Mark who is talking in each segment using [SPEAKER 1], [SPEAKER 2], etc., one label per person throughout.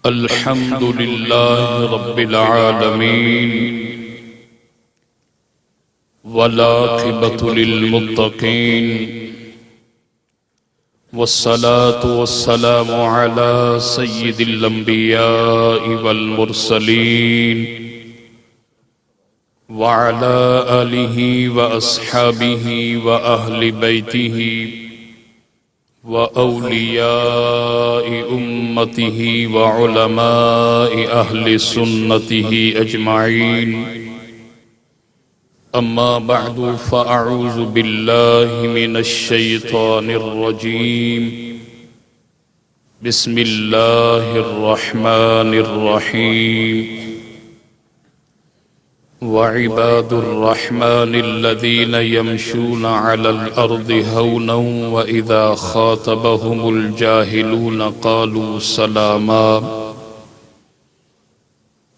[SPEAKER 1] الحمد لله رب العالمين والعاقبة للمتقين والصلاة والسلام على سيد الأنبياء والمرسلين وعلى آله وأصحابه وأهل بيته وأولياء أمته وعلماء أهل سنته أجمعين. أما بعد فأعوذ بالله من الشيطان الرجيم. بسم الله الرحمن الرحيم. وعباد الرحمن الذين يمشون على الأرض هونا وإذا خاطبهم الجاهلون قالوا سلاما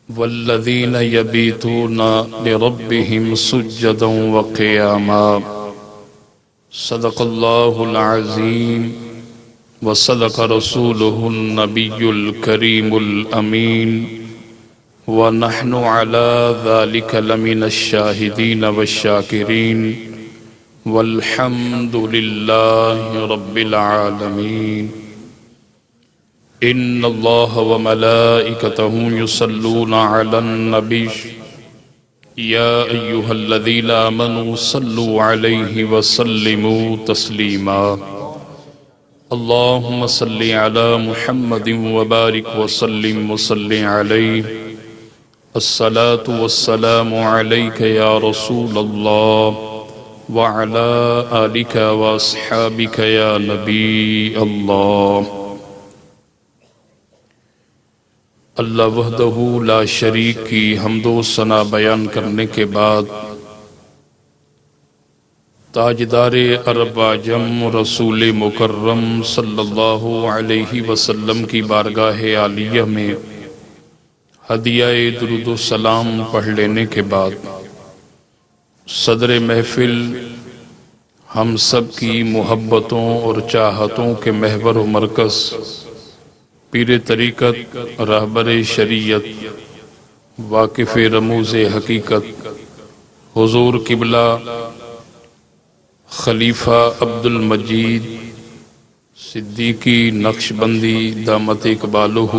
[SPEAKER 1] والذين يبيتون لربهم سجدا وقياما. صدق الله العظيم وصدق رسوله النبي الكريم الأمين ونحن على ذلك لمن الشاهدين والشاكرين والحمد لله رب العالمين. إن الله وملائكته يصلون على النبي يا أيها الذين آمنوا صلوا عليه وسلموا تسليما. اللهم صل على محمد وبارك وسلم وصل عليه. الصلاة والسلام عليك يا رسول الله وعلى آلك وأصحابك يا نبي الله. اللہ وحدہ لا شریک کی حمد و ثنا بیان کرنے کے بعد تاجدار عرب و عجم رسول مکرم صلی اللہ علیہ وسلم کی بارگاہ عالیہ میں ہدیہ درود و سلام پڑھ لینے کے بعد صدر محفل ہم سب کی محبتوں اور چاہتوں کے محور و مرکز پیر طریقت رہبر شریعت واقف رموز حقیقت حضور قبلہ خلیفہ عبد المجید صدیقی نقشبندی دامت اقبالہ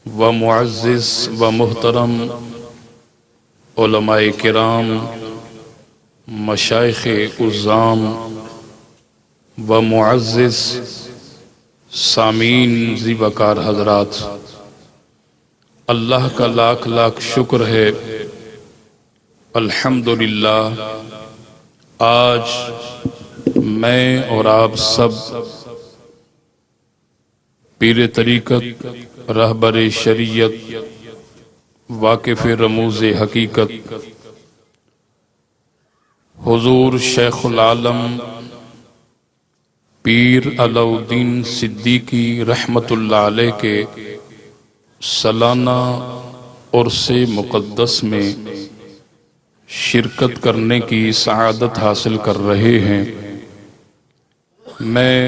[SPEAKER 1] و معزز و محترم علماء کرام مشائخ عظام و معزز سامعین ذی وقار حضرات، اللہ کا لاکھ لاکھ شکر ہے الحمدللہ آج میں اور آپ سب پیر طریقت رہبر شریعت واقف رموز حقیقت حضور شیخ العالم پیر علاؤالدین صدیقی رحمت اللہ علیہ کے سالانہ عرس مقدس میں شرکت کرنے کی سعادت حاصل کر رہے ہیں. میں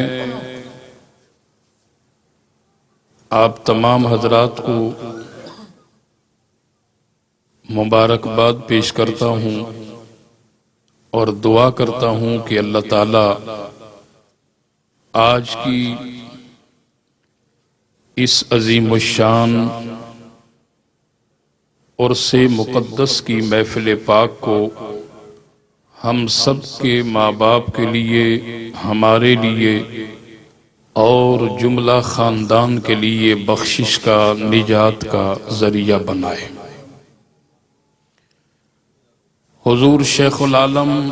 [SPEAKER 1] آپ تمام حضرات کو مبارکباد پیش کرتا ہوں اور دعا کرتا ہوں کہ اللہ تعالی آج کی اس عظیم الشان عرس مقدس کی محفل پاک کو ہم سب کے ماں باپ کے لیے، ہمارے لیے اور جملہ خاندان کے لیے بخشش کا، نجات کا ذریعہ بنائے. حضور شیخ العالم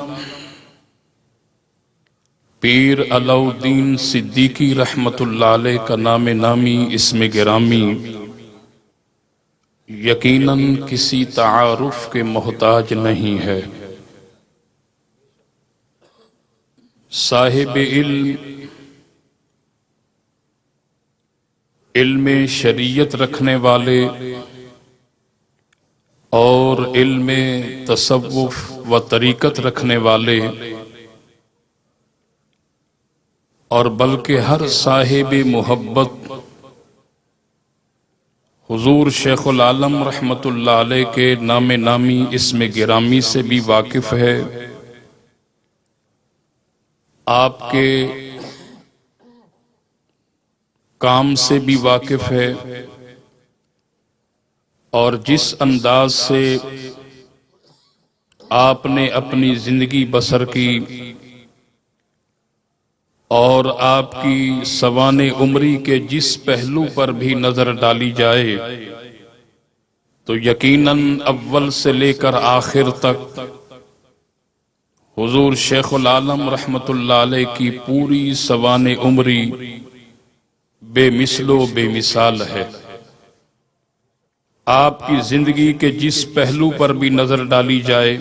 [SPEAKER 1] پیر علاؤالدین صدیقی رحمت اللہ علیہ کا نام نامی اسم گرامی یقیناً کسی تعارف کے محتاج نہیں ہے. صاحب علم شریعت رکھنے والے اور علم تصوف و طریقت رکھنے والے اور بلکہ ہر صاحب محبت حضور شیخ العالم رحمت اللہ علیہ کے نام نامی اسم گرامی سے بھی واقف ہے، آپ کے کام سے بھی واقف ہے، اور جس انداز سے آپ نے اپنی زندگی بسر کی اور آپ کی سوان عمری کے جس پہلو پر بھی نظر ڈالی جائے تو یقیناً اول سے لے کر آخر تک حضور شیخ العالم رحمت اللہ علیہ کی پوری سوان عمری بے مثل و بے مثال ہے۔ آپ کی زندگی کے جس پہلو پر بھی نظر ڈالی جائے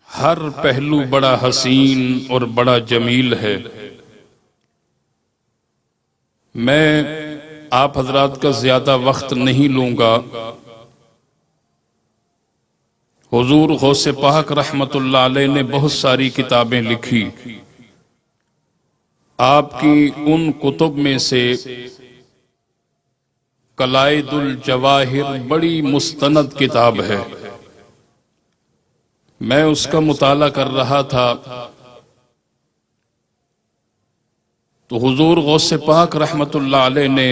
[SPEAKER 1] ہر پہلو بڑا حسین اور بڑا جمیل ہے۔ میں آپ حضرات کا زیادہ وقت نہیں لوں گا۔ حضور غوث پاک رحمت اللہ علیہ نے بہت ساری کتابیں لکھی، آپ کی ان کتب میں سے قلائد الجواہر بڑی مستند کتاب ہے۔ میں اس کا مطالعہ کر رہا تھا تو حضور غوث پاک رحمت اللہ علیہ نے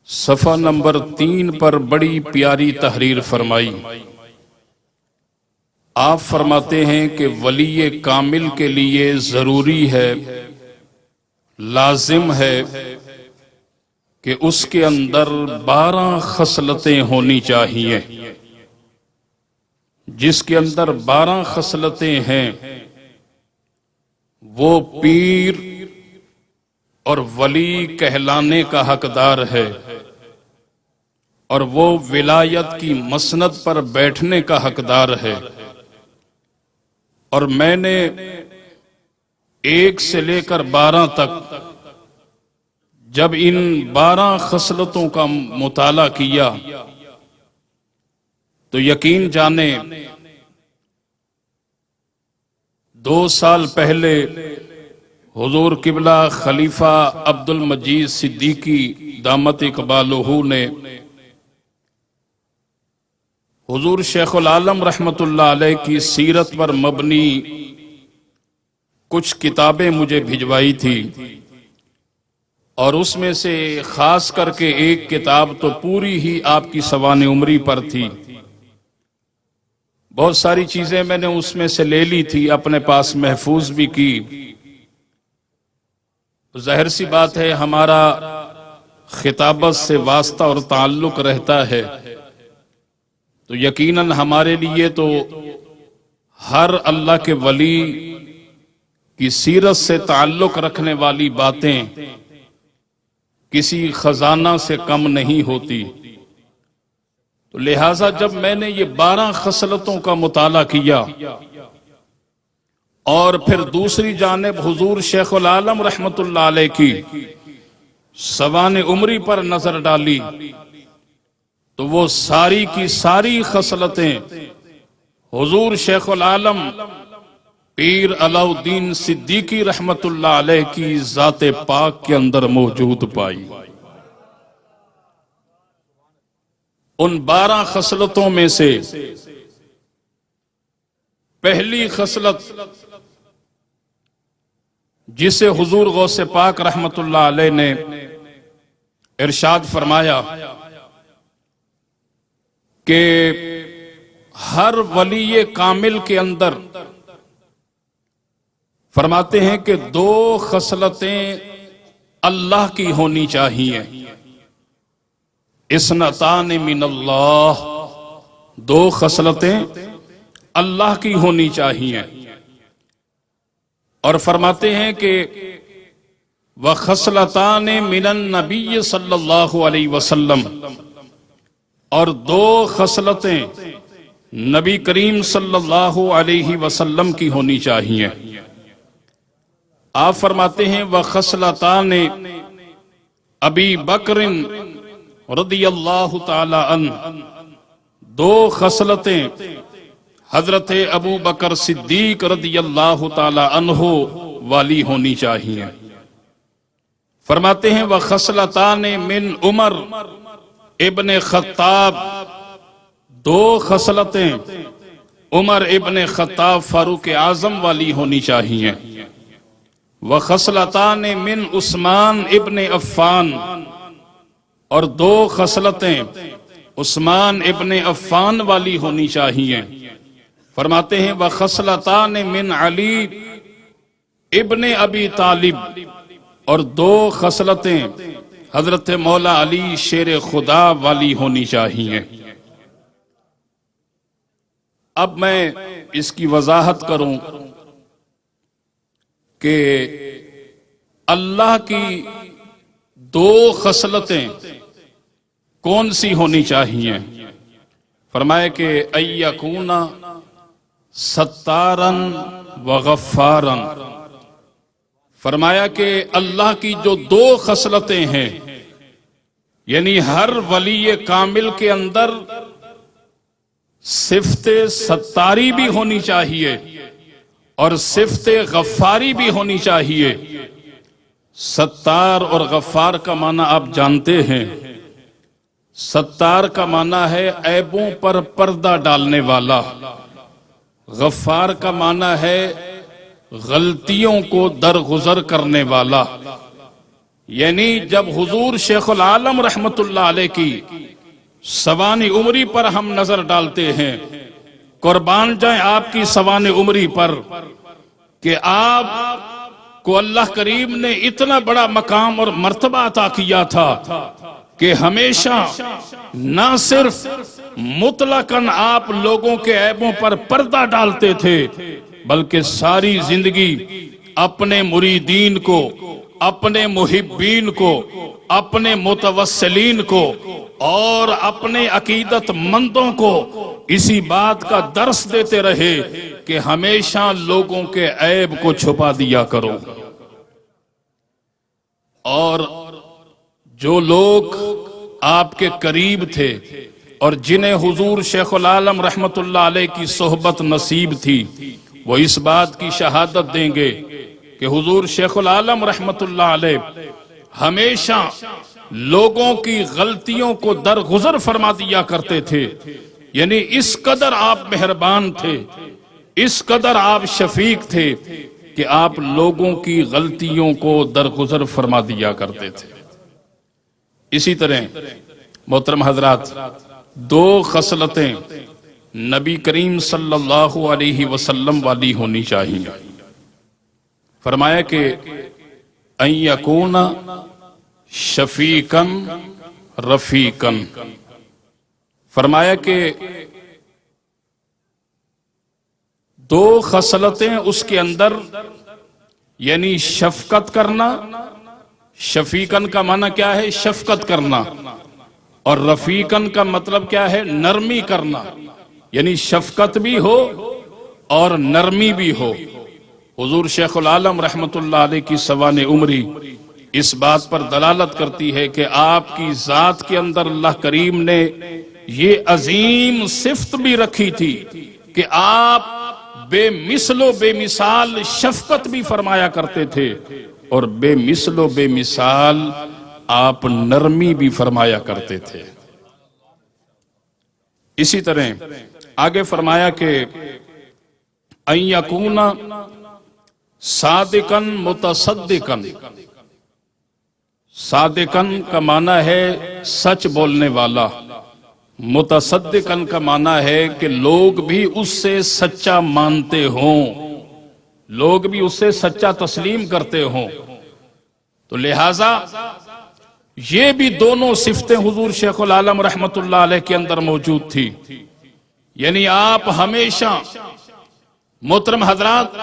[SPEAKER 1] صفحہ نمبر 3 پر بڑی پیاری تحریر فرمائی۔ آپ فرماتے ہیں کہ ولی کامل کے لیے ضروری ہے، لازم ہے کہ اس کے اندر 12 خصلتیں ہونی چاہیے۔ جس کے اندر 12 خصلتیں ہیں وہ پیر اور ولی کہلانے کا حقدار ہے، اور وہ ولایت کی مسند پر بیٹھنے کا حقدار ہے۔ اور میں نے 1 سے لے کر 12 تک جب ان 12 خصلتوں کا مطالعہ کیا تو یقین جانے 2 سال پہلے حضور قبلہ خلیفہ عبد المجید صدیقی دامت اقبالہ نے حضور شیخ العالم رحمت اللہ علیہ کی سیرت پر مبنی کچھ کتابیں مجھے بھجوائی تھی، اور اس میں سے خاص کر کے ایک کتاب تو پوری ہی آپ کی سوان عمری پر تھی۔ بہت ساری چیزیں میں نے اس میں سے لے لی تھی، اپنے پاس محفوظ بھی کی۔ ظاہر سی بات ہے ہمارا خطابت سے واسطہ اور تعلق رہتا ہے، تو یقیناً ہمارے لیے تو ہر اللہ کے ولی کی سیرت سے تعلق رکھنے والی باتیں کسی خزانہ سے کم نہیں ہوتی۔ تو لہٰذا جب میں نے یہ 12 خصلتوں کا مطالعہ کیا اور پھر دوسری جانب حضور شیخ العالم رحمت اللہ علیہ کی سوان عمری پر نظر ڈالی تو وہ ساری کی ساری خصلتیں حضور شیخ العالم پیر علاء الدین صدیقی رحمت اللہ علیہ کی ذات پاک کے اندر موجود پائی۔ ان 12 خصلتوں میں سے پہلی خصلت جسے حضور غوث پاک رحمت اللہ علیہ نے ارشاد فرمایا کہ ہر ولی کامل کے اندر فرماتے ہیں کہ 2 خصلتیں اللہ کی ہونی چاہیے۔ اثنتان من اللہ، 2 خصلتیں اللہ کی ہونی چاہیے، اور فرماتے ہیں کہ وَخَصْلَتَانِ مِنَ النَّبِيِّ صلی اللہ علیہ وسلم، اور 2 خصلتیں نبی کریم صلی اللہ علیہ وسلم کی ہونی چاہیے۔ آپ فرماتے ہیں وَخَصْلَتَانِ ابی بکر رضی اللہ تعالی عنہ، 2 خصلتیں حضرت ابو بکر صدیق رضی اللہ تعالی عنہ والی ہونی چاہیے۔ فرماتے ہیں وَخَصْلَتَانِ مِنْ عمر ابن خطاب، دو خصلتیں عمر ابن خطاب فاروق اعظم والی ہونی چاہیے۔ وَخَصْلَتَانِ مِنْ عثمان ابن عفان، اور دو خصلتیں عثمان ابن عفان والی ہونی چاہیے۔ فرماتے ہیں وَخَصْلَتَانِ مِنْ علی ابن ابی طالب، اور دو خصلتیں حضرت مولا علی شیر خدا والی ہونی چاہیے۔ اب میں اس کی وضاحت کروں کہ اللہ کی دو خصلتیں کون سی ہونی چاہیے۔ فرمائے کہ اَيَّكُونَ سَتَّارًا وَغَفَّارًا، فرمایا کہ اللہ کی جو دو خصلتیں ہیں، یعنی ہر ولی کامل کے اندر صفت ستاری بھی ہونی چاہیے اور صفت غفاری بھی ہونی چاہیے۔ ستار اور غفار کا معنی آپ جانتے ہیں۔ ستار کا معنی ہے عیبوں پر پردہ ڈالنے والا، غفار کا معنی ہے غلطیوں کو درگزر کرنے والا۔ یعنی جب حضور شیخ العالم رحمت اللہ علیہ کی سوانح عمری پر ہم نظر ڈالتے ہیں، قربان جائیں آپ کی سوانح عمری پر، کہ آپ کو اللہ کریم نے اتنا بڑا مقام اور مرتبہ عطا کیا تھا کہ ہمیشہ نہ صرف مطلقاً آپ لوگوں کے عیبوں پر پردہ ڈالتے تھے، بلکہ ساری زندگی اپنے مریدین کو، اپنے محبین کو، اپنے متوسلین کو اور اپنے عقیدت مندوں کو اسی بات کا درس دیتے رہے کہ ہمیشہ لوگوں کے عیب کو چھپا دیا کرو۔ اور جو لوگ آپ کے قریب تھے اور جنہیں حضور شیخ العالم رحمت اللہ علیہ کی صحبت نصیب تھی، وہ اس بات کی شہادت دیں گے کہ حضور شیخ العالم رحمت اللہ علیہ ہمیشہ لوگوں کی غلطیوں کو درگزر فرما دیا کرتے تھے۔ یعنی اس قدر آپ مہربان تھے، اس قدر آپ شفیق تھے کہ آپ لوگوں کی غلطیوں کو درگزر فرما دیا کرتے تھے۔ اسی طرح محترم حضرات، دو خصلتیں نبی کریم صلی اللہ علیہ وسلم والی ہونی چاہیے۔ فرمایا کہ ان یکون شفیقاً رفیقاً، فرمایا کہ دو خصلتیں اس کے اندر، یعنی شفقت کرنا۔ شفیقاً کا معنی کیا ہے؟ شفقت کرنا۔ اور رفیقاً کا مطلب کیا ہے؟ نرمی کرنا۔ یعنی شفقت بھی ہو اور نرمی بھی ہو۔ حضور شیخ العالم رحمت اللہ علیہ کی سوانح عمری اس بات پر دلالت کرتی ہے کہ آپ کی ذات کے اندر اللہ کریم نے یہ عظیم صفت بھی رکھی تھی کہ آپ بے مثل و بے مثال شفقت بھی فرمایا کرتے تھے، اور بے مثل و بے مثال آپ نرمی بھی فرمایا کرتے تھے۔ اسی طرح آگے فرمایا کہ ان یکون صادقاً متصدقاً۔ صادقاً کا معنی ہے سچ بولنے والا، متصدقاً کا معنی ہے کہ لوگ بھی اس سے سچا مانتے ہوں، لوگ بھی اس سے سچا تسلیم کرتے ہوں۔ تو لہٰذا یہ بھی دونوں صفتیں حضور شیخ العالم رحمت اللہ علیہ کے اندر موجود تھی۔ یعنی آپ ہمیشہ محترم حضرات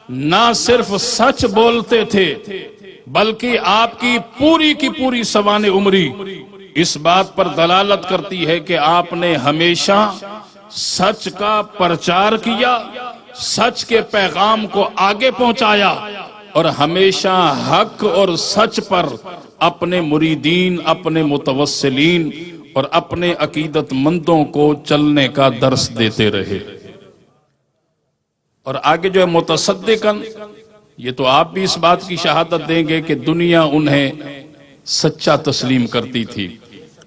[SPEAKER 1] نہ صرف سچ بولتے تھے، بلکہ آپ کی پوری سوانح عمری اس بات پر دلالت کرتی ہے کہ آپ نے ہمیشہ سچ کا پرچار کیا، سچ کے پیغام کو آگے پہنچایا، اور ہمیشہ حق اور سچ پر اپنے مریدین، اپنے متوسلین اور اپنے عقیدت مندوں کو چلنے کا درس دیتے رہے۔ اور آگے جو ہے متصدقاً، یہ تو آپ بھی اس بات کی شہادت دیں گے کہ دنیا انہیں سچا تسلیم کرتی تھی،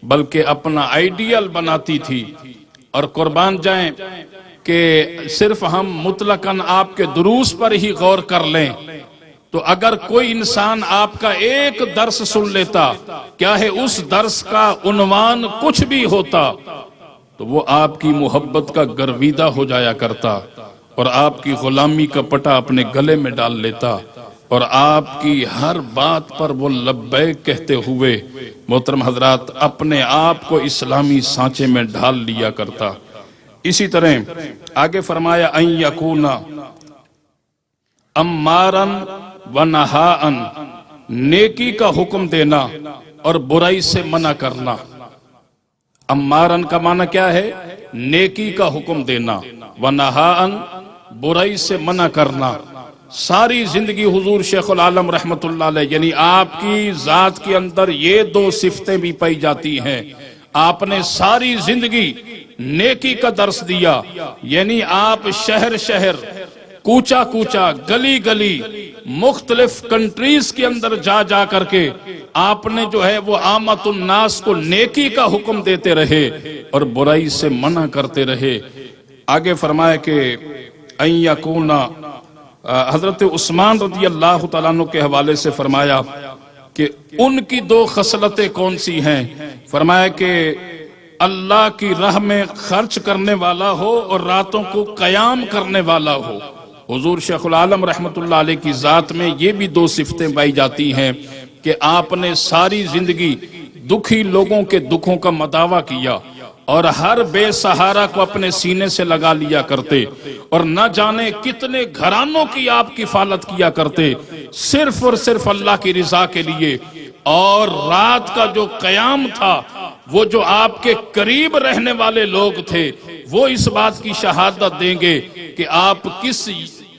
[SPEAKER 1] بلکہ اپنا آئیڈیل بناتی تھی. اور قربان جائیں کہ صرف ہم مطلقاً آپ کے دروس پر ہی غور کر لیں تو اگر کوئی انسان آپ کا ایک درس سن لیتا، کیا ہے اس درس کا عنوان کچھ بھی ہوتا، تو وہ آپ کی محبت کا گرویدہ ہو جایا کرتا اور آپ کی غلامی کا پٹا اپنے گلے میں ڈال لیتا اور آپ کی ہر بات پر وہ لبیک کہتے ہوئے محترم حضرات اپنے آپ کو اسلامی سانچے میں ڈھال لیا کرتا. اسی طرح آگے فرمایا ان یکون امارن و نہاءن، نیکی کا حکم دینا اور برائی سے منع کرنا. امارن کا معنی کیا ہے؟ نیکی کا حکم دینا، و نہاءن برائی سے منع کرنا. ساری زندگی حضور شیخ العالم رحمت اللہ علیہ یعنی آپ کی ذات کے اندر یہ دو صفتیں بھی پائی جاتی ہیں. آپ نے ساری زندگی نیکی کا درس دیا، یعنی آپ شہر شہر، کوچا کوچا، گلی گلی، مختلف کنٹریز کے اندر جا جا کر کے آپ نے جو ہے وہ عامت الناس کو نیکی کا حکم دیتے رہے اور برائی سے منع کرتے رہے. آگے فرمایا کہ ان یکون، حضرت عثمان رضی اللہ تعالیٰ عنہ کے حوالے سے فرمایا کہ ان کی دو خصلتیں کون سی ہیں؟ فرمایا کہ اللہ کی راہ میں خرچ کرنے والا ہو اور راتوں کو قیام کرنے والا ہو. حضور شیخ العالم رحمت اللہ علیہ کی ذات میں یہ بھی دو صفتیں پائی جاتی ہیں کہ آپ نے ساری زندگی دکھی لوگوں کے دکھوں کا مداوع کیا اور ہر بے سہارا کو اپنے سینے سے لگا لیا کرتے اور نہ جانے کتنے گھرانوں کی آپ کفالت کیا کرتے صرف اور صرف اللہ کی رضا کے لیے. اور رات کا جو قیام تھا وہ جو آپ کے قریب رہنے والے لوگ تھے وہ اس بات کی شہادت دیں گے کہ آپ کس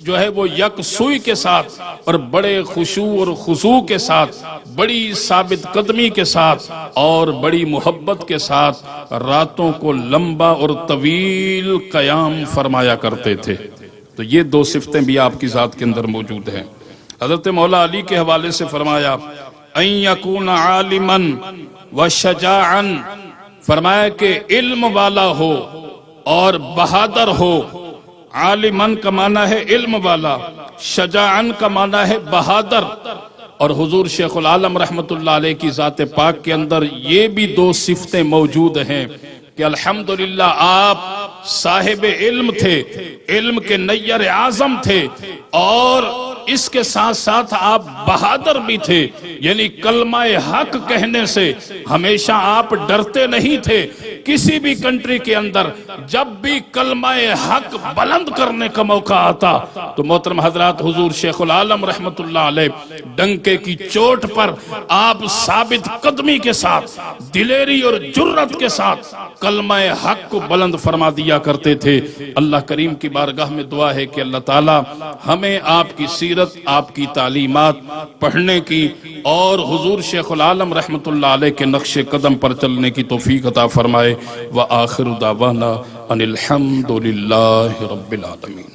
[SPEAKER 1] جو ہے وہ یکسوئی کے ساتھ اور بڑے خشوع اور خضوع کے ساتھ، بڑی ثابت قدمی کے ساتھ اور بڑی محبت کے ساتھ راتوں کو لمبا اور طویل قیام فرمایا کرتے تھے. تو یہ دو صفتیں بھی آپ کی ذات کے اندر موجود ہیں. حضرت مولا علی کے حوالے سے فرمایا ان یکون عالما و شجاعا، فرمایا کہ علم والا ہو اور بہادر ہو. عالمن کا معنی ہے علم والا، شجاعن کا معنی ہے بہادر. اور حضور شیخ العالم رحمت اللہ علیہ کی ذات پاک کے اندر یہ بھی دو صفتیں موجود ہیں کہ الحمدللہ آپ صاحب علم تھے، علم کے نیر اعظم تھے اور اس کے ساتھ ساتھ آپ بہادر بھی تھے. یعنی کلمہ حق کہنے سے ہمیشہ آپ ڈرتے نہیں تھے. کسی بھی کنٹری کے اندر جب بھی کلمہ حق بلند کرنے کا موقع آتا تو محترم حضرات حضور شیخ العالم رحمت اللہ علیہ ڈنکے کی چوٹ پر آپ ثابت قدمی کے ساتھ، دلیری اور جرت کے ساتھ کلمہ حق کو بلند فرما دیا کرتے تھے. اللہ کریم کی بارگاہ میں دعا ہے کہ اللہ تعالی ہمیں آپ کی سیرت، آپ کی تعلیمات پڑھنے کی اور حضور شیخ العالم رحمت اللہ علیہ کے نقش قدم پر چلنے کی توفیق عطا فرمائے. وآخر دعوانا ان الحمد للہ رب العالمین.